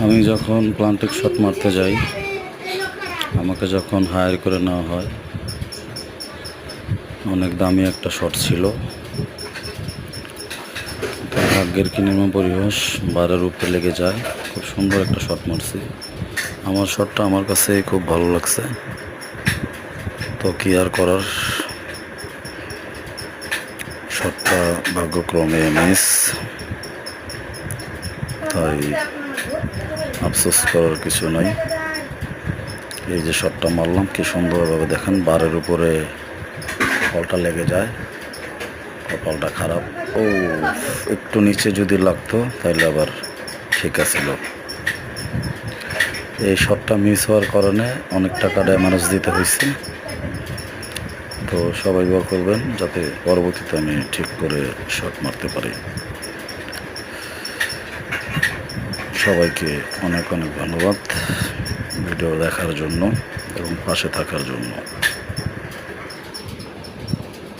আমি যখন প্লান্টিক শট মারতে যাই, আমাকে যখন হায়ার করে নেওয়া হয়, অনেক দামি একটা শট ছিল। ভাগ্যের কি নির্মম পরিহাস, বারের উপরে লেগে যায়। খুব সুন্দর একটা শট মারছি। আমার শটটা আমার কাছে খুব ভালো লাগছে, তো কি আর করার, শটটা ভাগ্যক্রমে মিস, তাই আফসোস করার কিছু নাই। এই যে শটটা মারলাম, কি সুন্দরভাবে দেখেন বারের উপরে বলটা লেগে যায়। কপালটা খারাপ। ও, একটু নিচে যদি লাগতো তাহলে আবার ঠিক আছিল। এই শটটা মিস হওয়ার কারণে অনেক টাকা ড্যামেজ দিতে হয়েছে। তো সবাই দোয়া করবেন যাতে পরবর্তীতে আমি ঠিক করে শট মারতে পারি। সবাইকে অনেক অনেক ধন্যবাদ ভিডিও দেখার জন্য এবং পাশে থাকার জন্য।